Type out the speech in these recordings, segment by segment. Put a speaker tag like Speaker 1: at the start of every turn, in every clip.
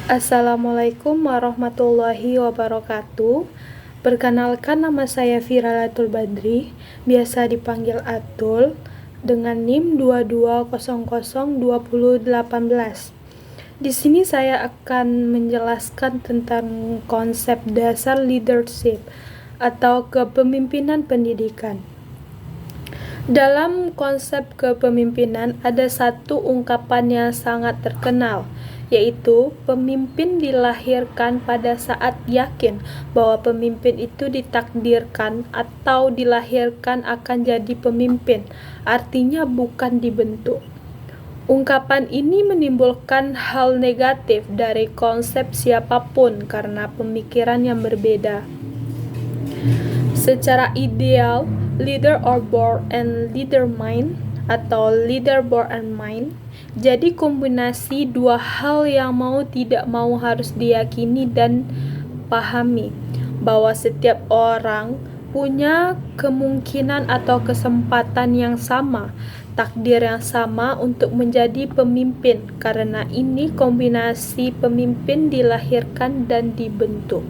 Speaker 1: Assalamualaikum warahmatullahi wabarakatuh. Perkenalkan, nama saya Firalatul Badri, biasa dipanggil Atul, dengan NIM 22002018. Di sini saya akan menjelaskan tentang konsep dasar leadership atau kepemimpinan pendidikan. Dalam konsep kepemimpinan ada satu ungkapan yang sangat terkenal, yaitu pemimpin dilahirkan pada saat yakin bahwa pemimpin itu ditakdirkan atau dilahirkan akan jadi pemimpin, artinya bukan dibentuk. Ungkapan ini menimbulkan hal negatif dari konsep siapapun karena pemikiran yang berbeda. Secara ideal, leader are born and leader mind atau leader born and mind jadi kombinasi dua hal yang mau tidak mau harus diyakini dan pahami, bahwa setiap orang punya kemungkinan atau kesempatan yang sama, takdir yang sama untuk menjadi pemimpin, karena ini kombinasi pemimpin dilahirkan dan dibentuk.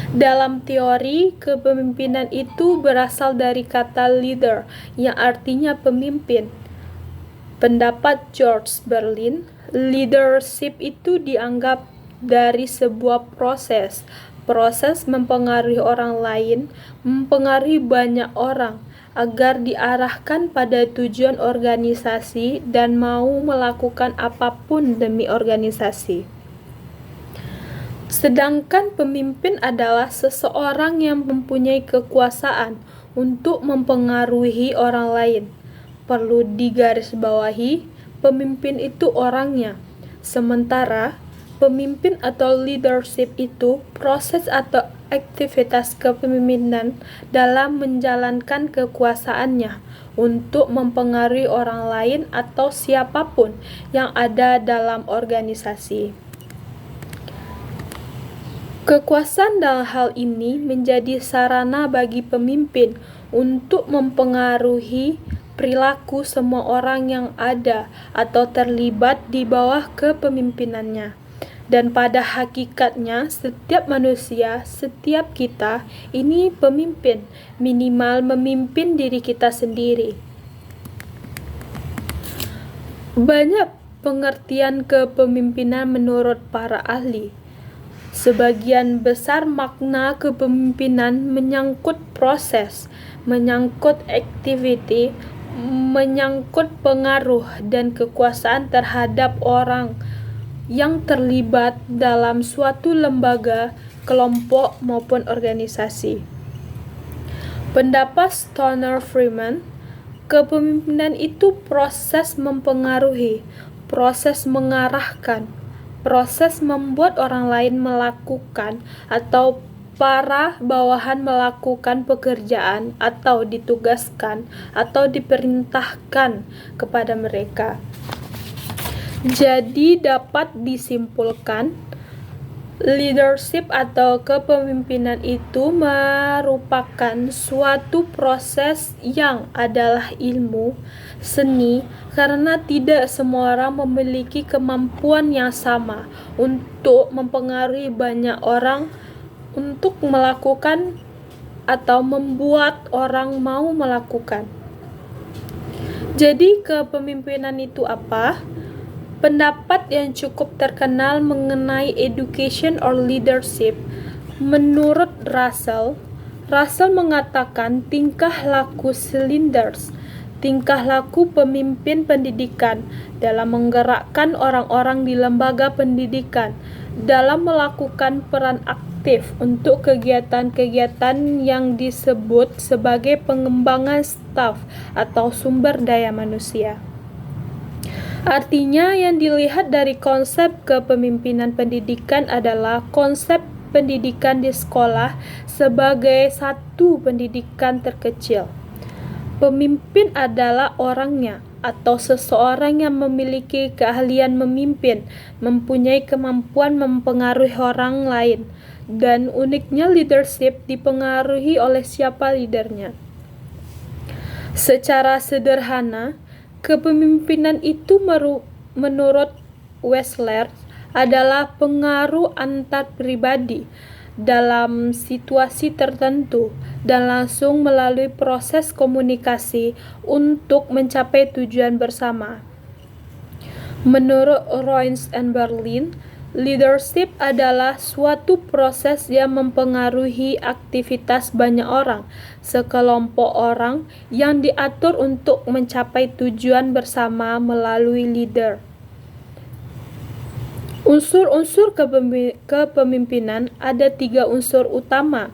Speaker 1: Dalam teori, kepemimpinan itu berasal dari kata leader yang artinya pemimpin. Pendapat George Berlin, leadership itu dianggap dari sebuah proses mempengaruhi orang lain, mempengaruhi banyak orang, agar diarahkan pada tujuan organisasi dan mau melakukan apapun demi organisasi. Sedangkan pemimpin adalah seseorang yang mempunyai kekuasaan untuk mempengaruhi orang lain. Perlu digarisbawahi, pemimpin itu orangnya. Sementara pemimpin atau leadership itu proses atau aktivitas kepemimpinan dalam menjalankan kekuasaannya untuk mempengaruhi orang lain atau siapapun yang ada dalam organisasi. Kekuasaan dalam hal ini menjadi sarana bagi pemimpin untuk mempengaruhi perilaku semua orang yang ada atau terlibat di bawah kepemimpinannya. Dan pada hakikatnya, setiap manusia, setiap kita, ini pemimpin, minimal memimpin diri kita sendiri. Banyak pengertian kepemimpinan menurut para ahli. Sebagian besar makna kepemimpinan menyangkut proses, menyangkut activity, menyangkut pengaruh dan kekuasaan terhadap orang yang terlibat dalam suatu lembaga, kelompok maupun organisasi. Pendapat Stoner Freeman, kepemimpinan itu proses mempengaruhi, proses mengarahkan, proses membuat orang lain melakukan atau para bawahan melakukan pekerjaan atau ditugaskan atau diperintahkan kepada mereka. Jadi dapat disimpulkan, leadership atau kepemimpinan itu merupakan suatu proses yang adalah ilmu, seni, karena tidak semua orang memiliki kemampuan yang sama untuk mempengaruhi banyak orang untuk melakukan atau membuat orang mau melakukan. Jadi kepemimpinan itu apa? Pendapat yang cukup terkenal mengenai education or leadership menurut Russell mengatakan tingkah laku leaders, tingkah laku pemimpin pendidikan dalam menggerakkan orang-orang di lembaga pendidikan dalam melakukan peran aktif untuk kegiatan-kegiatan yang disebut sebagai pengembangan staf atau sumber daya manusia. Artinya, yang dilihat dari konsep kepemimpinan pendidikan adalah konsep pendidikan di sekolah sebagai satu pendidikan terkecil. Pemimpin adalah orangnya atau seseorang yang memiliki keahlian memimpin, mempunyai kemampuan mempengaruhi orang lain, dan uniknya leadership dipengaruhi oleh siapa leadernya. Secara sederhana, kepemimpinan itu menurut Wessler adalah pengaruh antar pribadi dalam situasi tertentu dan langsung melalui proses komunikasi untuk mencapai tujuan bersama. Menurut Royce and Berlin, leadership adalah suatu proses yang mempengaruhi aktivitas banyak orang, sekelompok orang yang diatur untuk mencapai tujuan bersama melalui leader. Unsur-unsur kepemimpinan ada 3 unsur utama.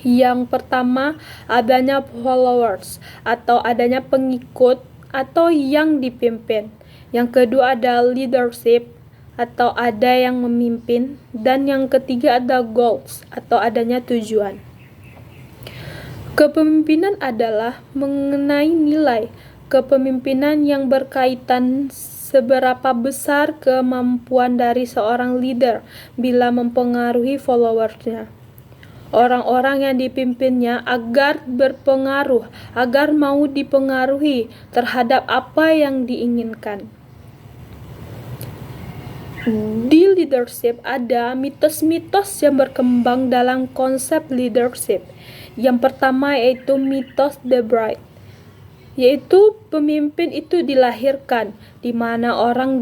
Speaker 1: Yang pertama, adanya followers atau adanya pengikut atau yang dipimpin. Yang kedua ada leadership atau ada yang memimpin, dan yang ketiga ada goals atau adanya tujuan. Kepemimpinan adalah mengenai nilai kepemimpinan yang berkaitan seberapa besar kemampuan dari seorang leader bila mempengaruhi followersnya, orang-orang yang dipimpinnya, agar berpengaruh, agar mau dipengaruhi terhadap apa yang diinginkan. Di leadership ada mitos-mitos yang berkembang dalam konsep leadership. Yang pertama yaitu mitos The Bride, yaitu pemimpin itu dilahirkan, di mana orang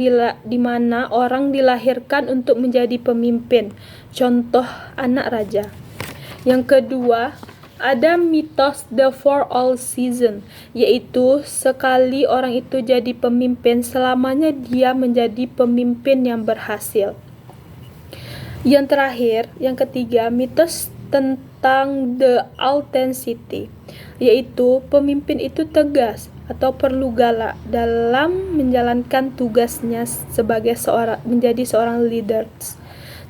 Speaker 1: dilahirkan untuk menjadi pemimpin. Contoh anak raja. Yang kedua, ada mitos The For All Season, yaitu sekali orang itu jadi pemimpin, selamanya dia menjadi pemimpin yang berhasil. Yang terakhir, yang ketiga, mitos tentang The Authenticity, yaitu pemimpin itu tegas atau perlu galak dalam menjalankan tugasnya sebagai menjadi seorang leaders.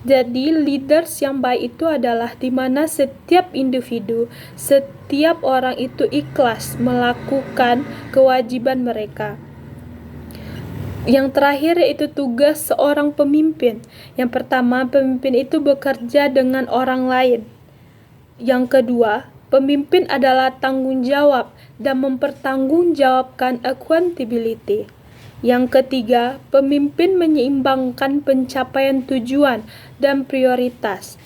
Speaker 1: Jadi leaders yang baik itu adalah di mana setiap individu, setiap orang itu ikhlas melakukan kewajiban mereka. Yang terakhir yaitu tugas seorang pemimpin. Yang pertama, pemimpin itu bekerja dengan orang lain. Yang kedua, pemimpin adalah tanggung jawab dan mempertanggungjawabkan accountability. Yang ketiga, pemimpin menyeimbangkan pencapaian tujuan dan prioritas.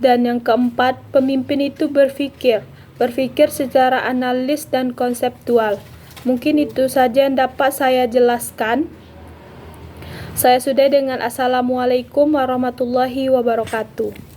Speaker 1: Dan yang keempat, pemimpin itu berpikir secara analis dan konseptual. Mungkin itu saja yang dapat saya jelaskan. Saya sudah dengan Assalamualaikum warahmatullahi wabarakatuh.